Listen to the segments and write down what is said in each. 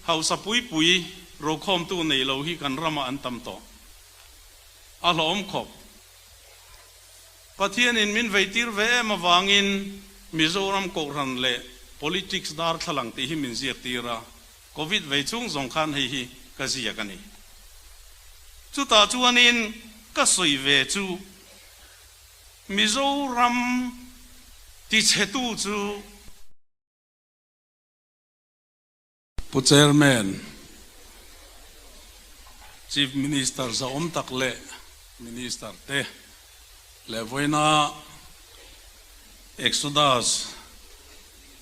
hau sa pui ro khom tu nei lo hi kan rama an tam to a hlom khop pathian in min veitir ve ma wangin Mizoram ko ran le politics dar thalang ti hi min ziak tira covid ve chung zong khan hi ka zia kani chu ta chuanin ka soi ve chu Mizoram ti chetu chu pu chairman chief minister za om tak le minister te le voina Exodus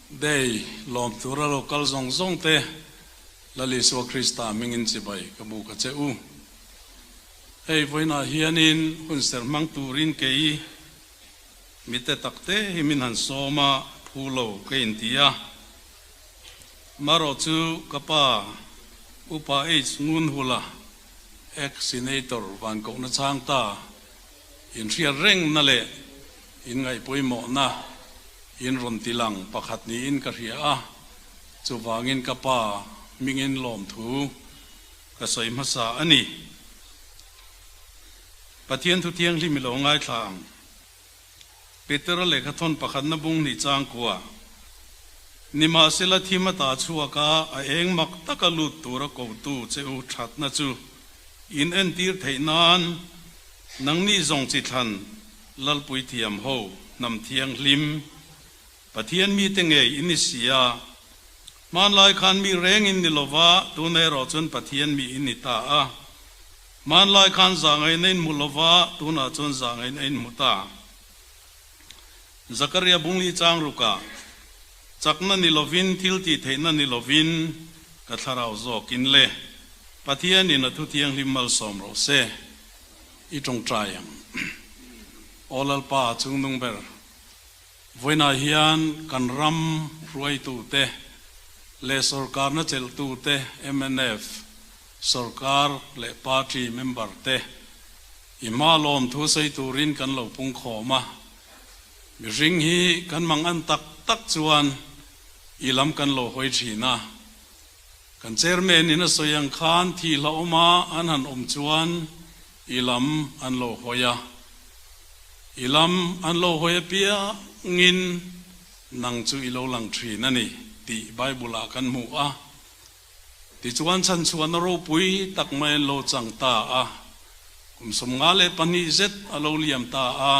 day lom tura local zong te lali so Krista mingin chibai kabu ka cheu ei voina hianin hun ser mang turin kei mite takte himin han soma phulo ke intia maro chu kapa upa h ngun hula ex senator van ko na chang ta in ria reng na le in ngai poimo na in ron tilang pakhat ni in ka ria a chu wangin kapa mingin lom thu ka soi masa ani pathian thu tiang hlim lo ngai thang Peter le khathon pakhat na bung ni chang kwa nima sela thima ta chuaka a eng mak takalut tura ko tu cheu that na chu in en tir theinan nangni zong chi than lalpui thiam ho nam thiang hlim pathian mi tenge inisia man lai khan mi reng in nilova tu ne ro chun pathian mi inita a man lai khan zangai nen mulova tu na chun zangai nen muta Zakaria bungli chang ruka chakna nilovin thilti theina nilovin katharau zo kinle pathian in athu thiang hlimal som ro se I trong trayang olal pa chungnung ber voina hian kan ram ruai tu te le sarkar na chel tu te MNF sarkar le party member te imalom thu sei turin kan lo pung khoma mi ring hi kan mang an tak chuan ilam kan lo hoi thina kan chairman in a soyang khan thi la oma an han chuan ilam an lo hoya ilam an lo hoya pia ngin nang chu ilo lang thina ni ti bible a kan mu a ti chuan chan chuan ro pui tak mai lo chang ta a kum som nga le pani zet alo liam ta a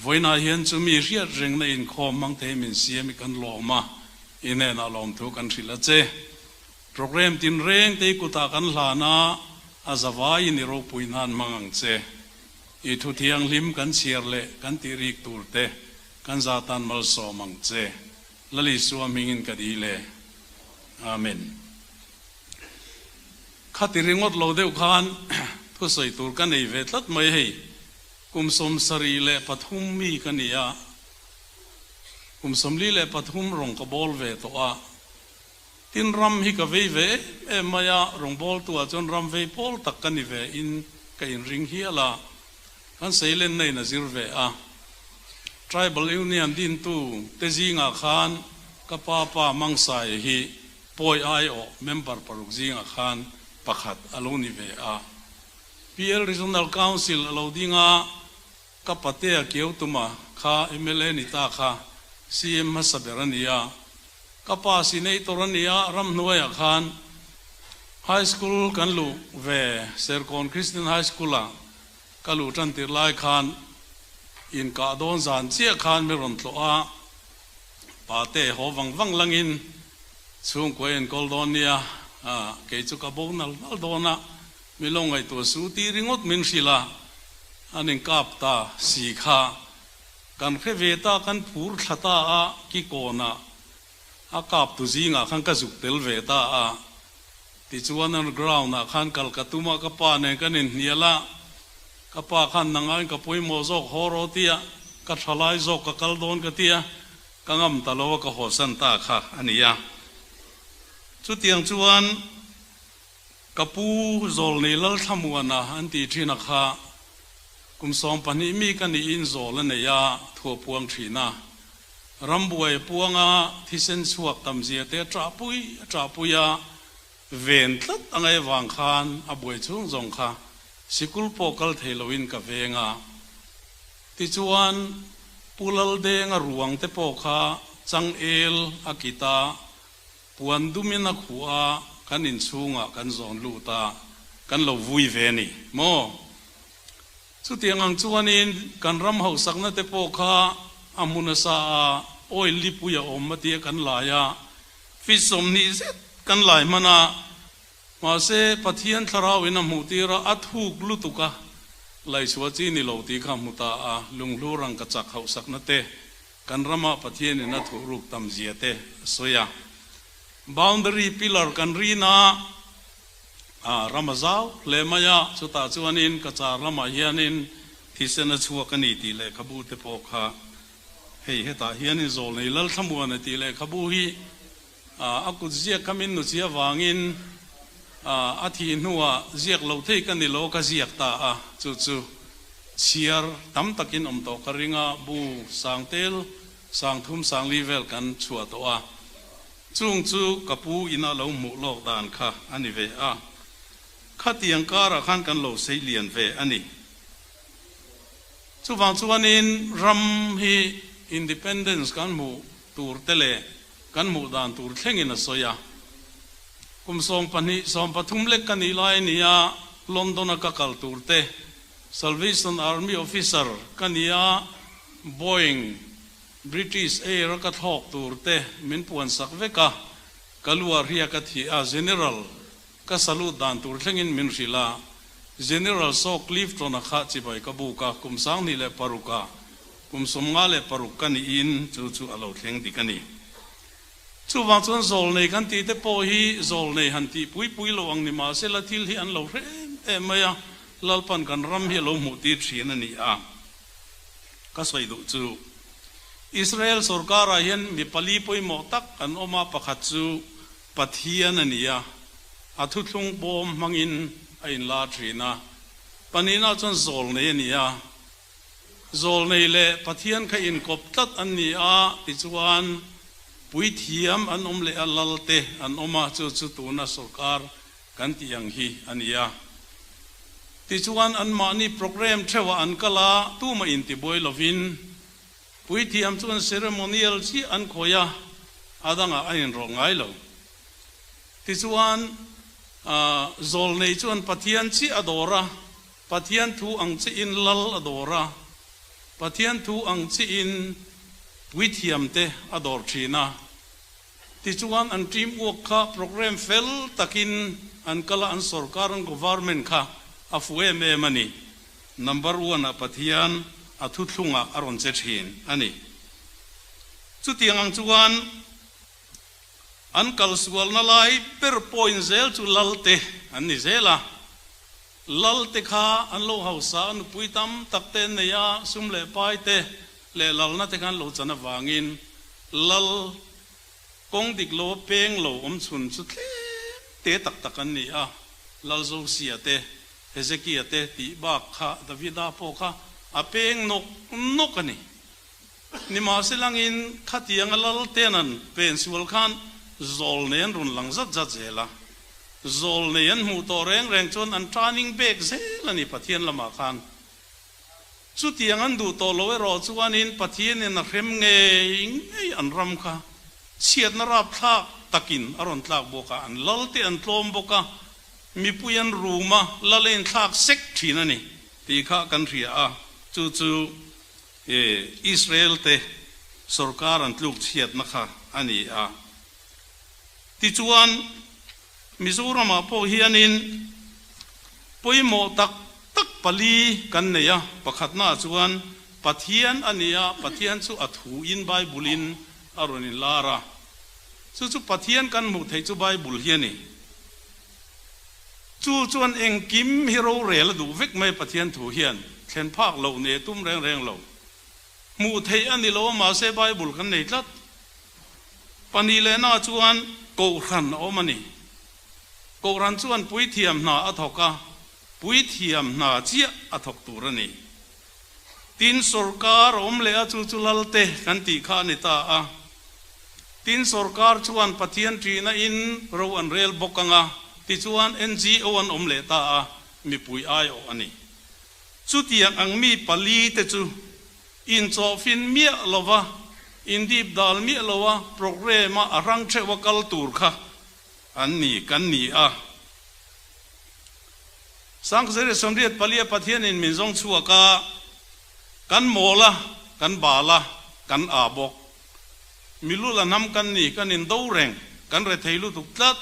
voina hian chu mi riat reng na in khom mang the min siam kan loma ine na lom thu kan thila che program tin reng te ku ta kan hlana azawa in ro puinan mangang che I thu thiang lim kan siar le kan ti rik tur te kan zatan mal so mang che lali suam hingin ka di le amen khati ringot lo deu khan thu soi tur kan ei ve tlat mai hei kum som sari le pathum mi kania kum som li le pathum rong ka bol ve to a tin ram hi ka ve e maya rong bol tu a chon ram ve pol tak kani ve in ka in ring hi ala kan seilen nei na zir ve a tribal union din tu te zinga khan ka pa mangsai hi poi ai o member paruk zinga khan pakhat aloni ve a PL Regional Council alo dinga kapatea keu tuma kha MLA ni ta kha CM masaberania kapa sineitorania ram noya khan high school kan lu ve Serkon Christian High School a kalu tan tir lai khan in ka don zan chia khan me ron tlo a pa te ho wang langin chung ko en koldonia ke chu ka bo nal dona milong ai to su ti ringot min sila aning kap ta si kha kan kheveta kan phur thata a ki kona a kap tu zinga khan ka zuk tel veta a ti chuan on ground na khan kalkatuma ka pa ne kan in niala ka pa khan nangai ka poi mo zok horo tia ka thalai zok ka kaldon ka tia ka ngam talo ka hosan ta kha ania chu tiang chuan kapu zol nei lal thamuana anti thina kha kumsom pani mi kan in zol ne ya tho puang thina rambuai puanga thisen chhuak tamzia te tra puya เวนตัดอะไรวางคานอบวยช่วงจงค่ะสิกุลโปกัลเทลวินกับเวงาติจวนปุลลเดงรวงเตโปค่ะจังเอลอากิตาปวนดุมินักหัวกันอินซุงกันจอนลูตากันเราวุยเวนี่โมสุดที่งังจวนนินกันรำเฮาสักนั่นเตโปค่ะอามุนสาโอยลิปุยอมมาเตียกันหลายฟิสมนิเซกันหลายมานามาเสปะเทียนทราวินามุตีระอัฐุกลุตุกะไลสวจีนิโลติขามุตาลุงลูรังกจักเฮาสักนั่นเตกันรำปะเทียนนัทุรุกตำเจียเตสวยboundary pillar kan rina ramazau le maya chuta chuanin kachar lama hianin thisena chhuak ani ti le khabu te pokha hei heta hianin zol nei lal thamuan ti le khabu hi akut zia kamin nu chia wangin athi nuwa ziak lo thei kan ni lo ka ziak ta chu chu chiar tam takin om to karinga bu sangtel sangthum sang level kan chua to chung chu kapu ina lo mu lok dan kha ani ve kha tiang kara khan kan lo sei lian ve ani chu wang chuanin ram hi independence kan mu tur tele kan mu dan tur thlengin a soya kum som pani som pathum lek kan ilai nia london ka kal tur te salvation army officer kan ia boeing British Air ka thok turte min puan sak veka kalua ria ka thi general ka salut dan tur thlengin min rila general so cliff to na kha chi bai ka bu ka kum sang ni le paruka kum somnga le paruka ni in chu chu alo thleng dikani chu wang chon zol nei kan ti te po hi zol nei han ti pui pui lo ang ni ma se la thil hi an lo rem e maya lalpan kan ram hi lo mu ti thrin ani ka soi du chu Israel sarkar hian mi pali poi mo tak an oma pakhat chu pathian ania athu thlung bom mangin ain la thina panina chon zol nei ania zol nei le pathian kha in kop tat ania ti chuan pui thiam an om le alalte an oma chu chu tuna sarkar kan tiang hi ania ti chuan an mani program thewa an kala tu ma in ti boi lovin pui thiam chuan ceremonial chi an khoya adanga ain ro ngai lo ti chuan zol nei chuan pathian chi adora pathian thu ang chi in lal adora pathian thu ang chi in pui thiam te ador thina ti chuan an team work kha program fel takin an kala an sarkar an government kha afwe me mani number 1 a pathian athu thlunga aron che thin ani chu tiangang chuan an kal sual na lai per point zel chu lalte an ni zela lalte kha an lo hausa an puitam takte neya sumle paite le lalna te kan lo chana wangin lal kong dik lo peng lo chun chu te tak tak an ni lal zo sia te hezekia te ti ba kha davida po kha apeng nok ani ni ma selangin khatiang alal tenan pen sual khan zol nen run lang zat zat zela zol nen mu to reng reng chon an training bek zelani pathian lama khan chu tiang an du to lowe ro chuanin pathian in rem nge an ram kha chiat na rap thak takin aron tlak boka an lalte an tlom boka mi puyan ruma lalen thak sek thinani ti kha kan ria chu Israel te sarkar an tluk chiat na kha ani ti chuan Mizoram po hianin poimo tak pali kan neya pakhat na chuan pathian ania pathian chu athu in bible aronin lara chu pathian kan mu thei chu bible hiani chu chuan eng kim hero rel du vek mai pathian thu hian thlen phak lo ne tum reng reng lo mu thei ani lo ma se bible kan nei tlat pani le na chuan ko ran omani ko ran chuan pui thiam na athoka pui thiam na chia athok turani tin sarkar om le chu chulalte kan ti kha ni ta tin sarkar chuan pathian trina in ro an rel bokanga ti chuan NGO an omle ta a mi pui ai o ani chu tiang ang mi pali te chu in cho fin mi lova in dip dal mi lova program a arang che wakal tur kha an ni kan ni a sang zere somriat palia pathian in minzong chhuaka kan mola kan bala kan abok milula nam kan ni kan in do reng kan re theilu tuk tlat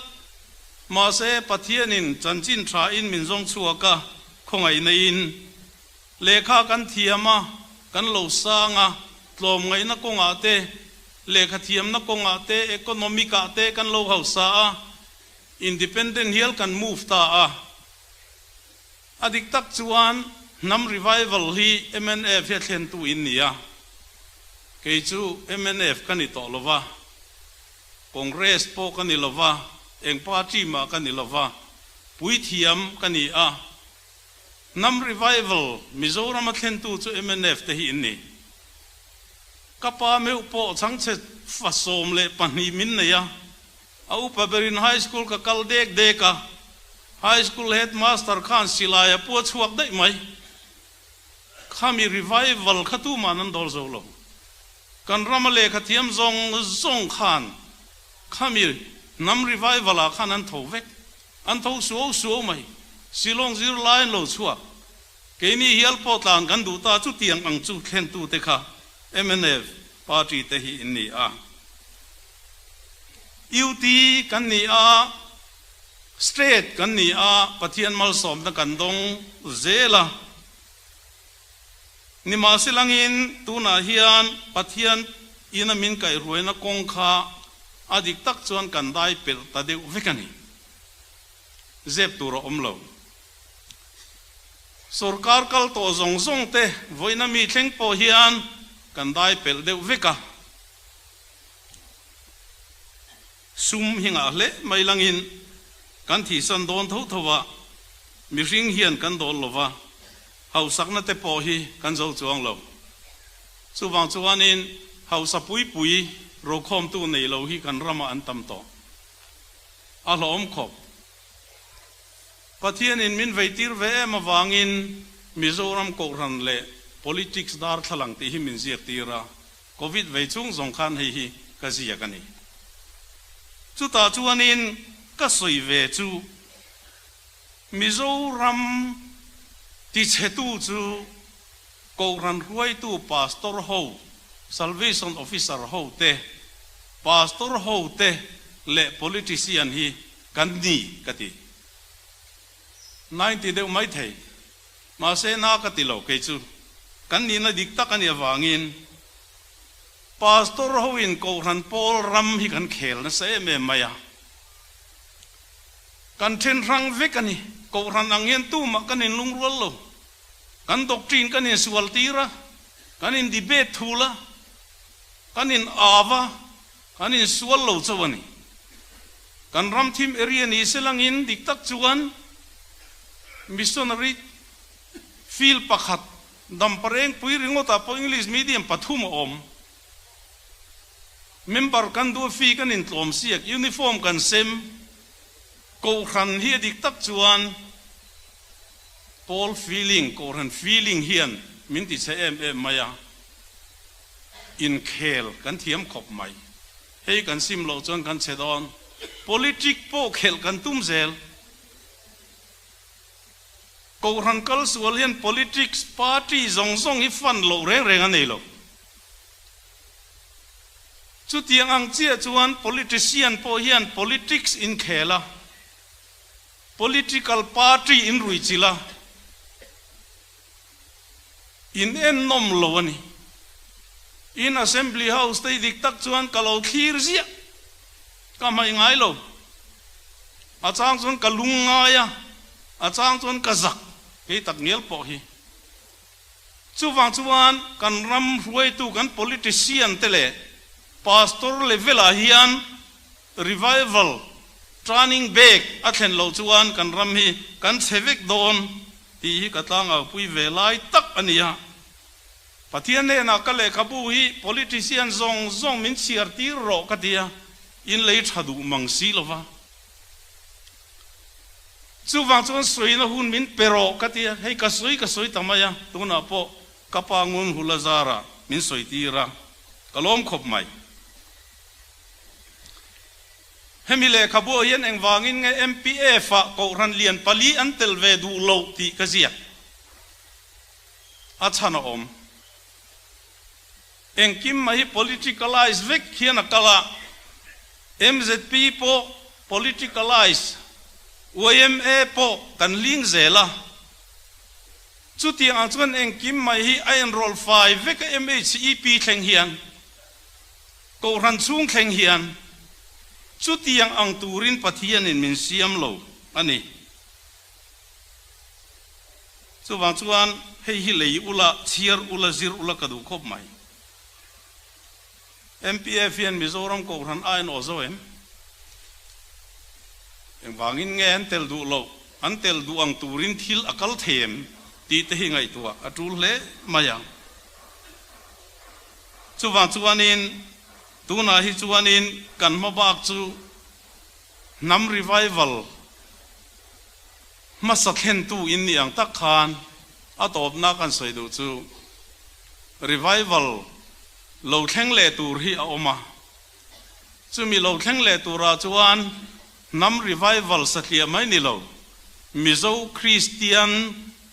ma se pathian in chanchin tha in minzong chhuaka khongai nei in lekha kan thiama kan lo sanga tlom ngai na konga te lekha thiam na konga te economica te kan lo hausa independent hial kan move ta a adik tak chuan nam revival hi MNF ya thlen tu in nia ke chu MNF kan i to lova congress po kan i lova eng party ma kan i lova pui thiam kan i a nam revival Mizoram thlen tu chu MNF te hi in ni kapa meu po changche fasom le pani min ne ya au paberin high school ka kal dek deka high school headmaster khan silaya po chhuak dai mai khami revival khatu manan dol zolo kan ramale khathiam zong khan khami nam revival a khan an thovek an tho suo mai silong zir line lo chhuak ke ni hial po tlan kan du ta chu tiang ang chu khen tu te kha MNF party te hi in ni a UT kan ni a straight kan ni a pathian mal som na kan dong zela ni ma silangin tuna hian pathian ina min kai ruina kongkha adik tak chuan kan dai pel ta deu vekani zep tur omlo sarkar kal to zong te voina mi thleng po hian kan dai pel deu veka sum hinga le mailangin kan thi san don tho thowa mi ring hian kan dol lova hau sakna te po hi kan zo chuang lo chuwang chuanin hau sa pui ro khom tu nei lo hi kan rama an tam to a hlom khop pathian in min veitir ve ma wangin Mizoram ko ran le politics dar thalang ti hi min ziak tira covid ve chung zong khan hi ka zia kani chu ta chuanin ka soi ve chu Mizoram ti chetu chu ko ran ruai tu pastor ho salvation officer ho te pastor ho te le politician hi kan ni kati 90 deu mai thei ma se na kati lo ke chu kan ni na dik tak ani awangin pastor ho in ko ran pol ram hi kan khel na se me maya kan then rang vekani ko ran angin tu ma kan in lungrol lo kan doctrine kan in sual tira kan in debate thula kan in ava kan in sual lo chawani kan ram thim area ni selangin dik tak chuan missionary feel pakhat dam pareng pui ringota po English medium pathum om member kan du fi kan in tlom siak uniform kan sem ko khan hi dik tak chuan Paul feeling ko ran feeling hian min ti se em maya in khel kan thiam khop mai hei kan sim lo chuan kan chedon politic po khel kan tum zel ko ran kal sualian politics party zong hi fan lo reng anei lo chu tiang ang chia chuan politician po hian politics in khela political party in ruichila in en nom lo ani in assembly house te dik tak chuan kalo thir zia ka mai ngai lo a chang chuan kalunga ya a chang chuan kazak ke tak ngel po hi chuwang chuan kan ram ruai tu kan politician tele pastor level a hian revival training back athen lo chuan kan ram hi kan chevek don ti hi katlang au pui velai tak ania pathian ne na ka le khabu hi politician zong min chiar ti ro ka dia in lei thadu mangsi lova chu wang chuan soi na hun min pero ka tia hei ka soi tamaya tuna po kapangun hulazara min soi tira kalom khop mai hemile khabu yen eng wangin nge MPA fa ko ran lian pali antel ve du lo ti ka zia achana om eng kim mai politicalize vek khiana kala MZP po politicalize OMA po kan ling zela chuti ang chuan eng kim mai hi iron roll 5 vek MHEP thleng hian ko ran chung thleng hian chuti ang turin pathian in min siam lo ani chuwang chuan hei hi lei ula chiar ula zir ula kadu khop mai MPF hian Mizoram ko ran ain ozoem eng wangin nge antel du ang turin thil akal them ti te hi ngai tua atul le mayang chuwanin tuna hi chuanin kan mabak chu nam revival masakhen tu in niang tak khan atop na kan soi du chu revival lo thleng le tur hi a oma chumi lo thleng le tura chuan nam revival sathlia mai ni lo Mizo Christian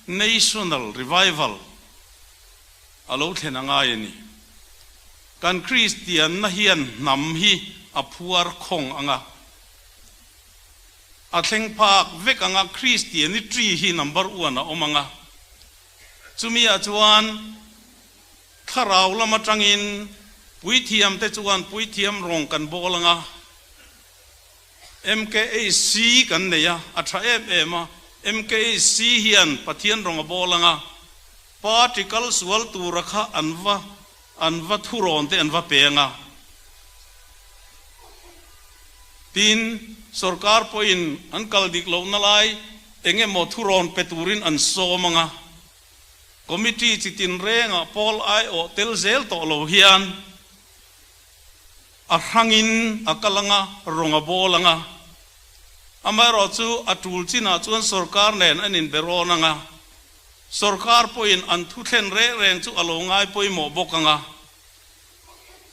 National Revival alo thenanga yani kan Christian na hian nam hi aphuar khong anga atheng phak vek anga Christianity hi number 1 a omanga chumi a chuan kharau lama tangin puithiam te chuan puithiam rong kan bolanga MKAC kan neya atha ma MKAC hian pathian rong bolanga particle sual tu rakha anva thuron te anva penga tin sarkar poin ankal dik lo nalai enge mo thuron peturin an somanga committee chitin renga pol ai o tel zel to lo hian a hangin akalanga ronga bolanga amaro chu atul china chuan sarkar nen anin beronanga sarkar poin an thu thlen reng chu alongai poi mo bokanga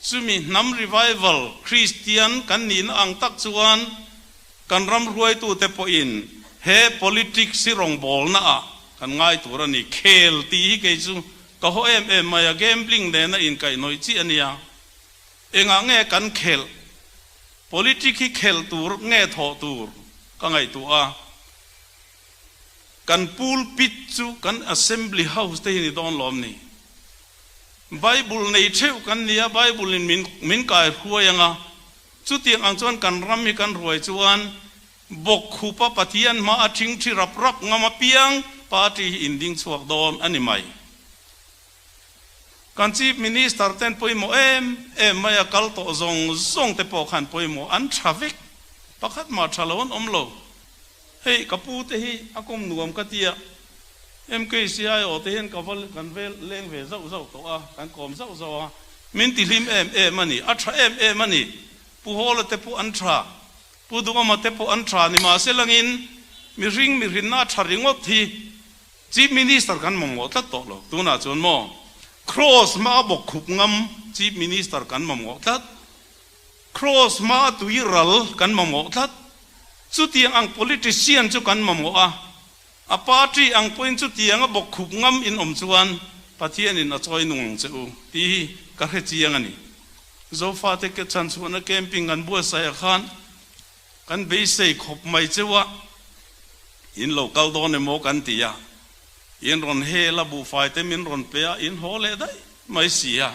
sumi nam revival Christian kan nin ang tak chuan kan ram ruai tu te poin he politics si rong bol na a kan ngai turani khel ti ke chu ka ho em maya gambling de na in kai noi chi ania enga nge kan khel politics hi khel tur nge tho tur ka ngai tu a kan pulpit chu kan assembly house te ni don lom ni Bible nei theu kan nia Bible in min kai huayanga chu tiang ang chuan kan ram mi kan ruai chuan bok khupa pathian ma athing thi rap ngama piang party inding chuak dom ani mai kan chief minister ten poimo em maya kal to zong te po khan poimo an traffic pakhat ma thalon omlo hei kapu te hi akom nuam katia MKCI o te hen kaval kan vel leng ve zau to a kan kom zau a min ti lim mani atra mani pu hol te pu antra pu duma te pu antra ni ma selangin mi rin na tharingot thi chief minister kan mongo ta to lo tuna chon mo cross ma bok khup ngam chief minister kan mongo ta cross ma tuiral kan mongo ta chu tiang ang politician chu kan mongo a party ang point chu tiang a bok khup ngam in chuan pathian in a choi nung chu ti ka he chiang ani zo fa te ke chan chuan a camping an bu sai khan kan be sei khop mai chewa in local don mo kan tia in ron he la bu fai te min ron pe in hole dai mai sia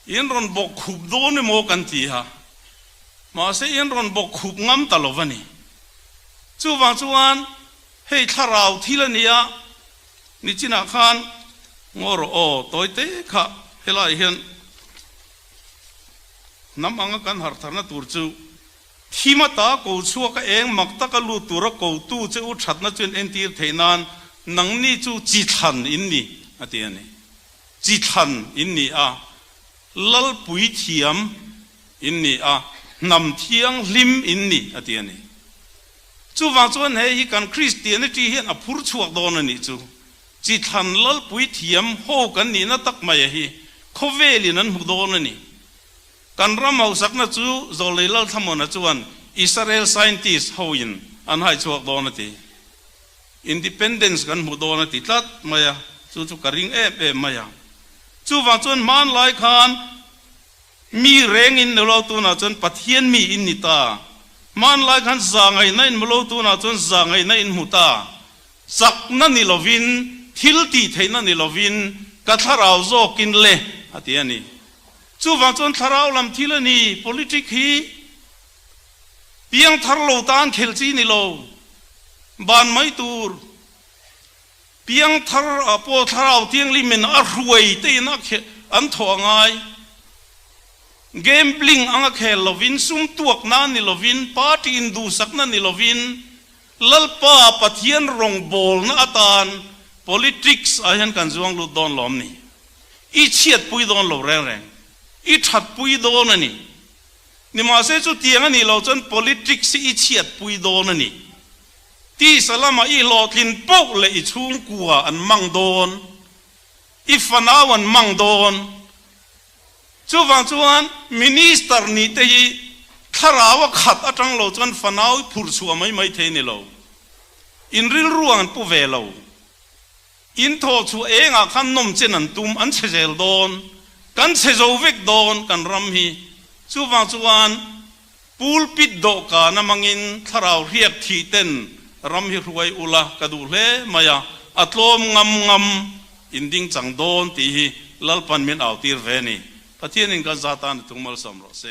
in ron bok khup don mo kan tia ma se in ron bok khup ngam talovani chu wang chuan hei tharau thilania ni china khan ngoro o toite kha helai hian nam anga kan har tharna tur chu thimata ko chuaka eng makta ka lu tura ko tu che u thatna chen entir theinan nangni chu chi than inni atiani จีทันอินนี่ลลปุยเทียมอินนี่นำเทียงลิมอินนี่อดียนี่จู่ว่าจวนเฮยกันคริสเตียนที่เห็นอภุรชวกโดนนี่จู่จีทันลลปุยเทียมโฮกันนี่นัตักมาฮีโคเวลินันหุโดนนี่กันรำเอาสักนะจู่โจเลยลทำมันจวนอิสราเอลไซน์ติสโฮยินอันให้ชวกโดนตีอินดิเพนเดนซ์กันหุโดนตีตัดมาจู่กระริงมาจู่ว่าจวนมันหลายคันมีแรงอินเราตัวน่ะจนปะเทียนมีอินนิตามันหลายคันจางไงนั่นเราตัวน่ะจนจางไงนั่นหุตาสักนั่นนี่เราวินทิลตีเทนั่นนี่เราวินกัทาราวโจกินเล่อะที่อันนี้จู่ว่าจนทาราวลำทิลนี่ politic ฮีเพียงทาราวตานเคลซีนี่เราบานไม่ตูรเพียงทารปอทาราวเทียงลิมินอรวยเตนักอันทวงไงเกมบลิงอังเคลลวินซุ่มตัวกนั้นนี่ลวินปาร์ตี้อินดูสักนั้นนี่ลวินลลป้าปะเทียนรงบอลนะอาตาน politics อายันกันจวงลุดดอนลอมนี่อีเฉียดปุยดอนลแรงอีถัดปุยดอนนี่มาเสียจุดเตียงนี่เราจน politics อีเฉียดปุยดอนนี่ที่สลามาอีหลอดลินปุ๊กเลยอีชุ่มกัวอันมังโดนอีฟันอาวันมังโดนจู่ว่าจวนมินิสเตอร์นี่เตยถ้าเราว่าขัดอัจังเราจวนฟันเอาผูดชัวไม่เทนี่เราอินริลร่วงปูเวเราอินโทชัวเองขันนมเจนันตุมอันเชเจลโดนกันเชโจวิกโดนกันรำฮีจู่ว่าจวนปูลปิดโดกานามังอินถ้าเราเรียกทีเต้นรำฮิรวยอุลากระดูเล่มายาอัตโลมงำอินดิ้งจังโดนตีลลปันมินเอาตีร์เวนีปะเทียนินกันซาตานตุงมัลสมรสเซ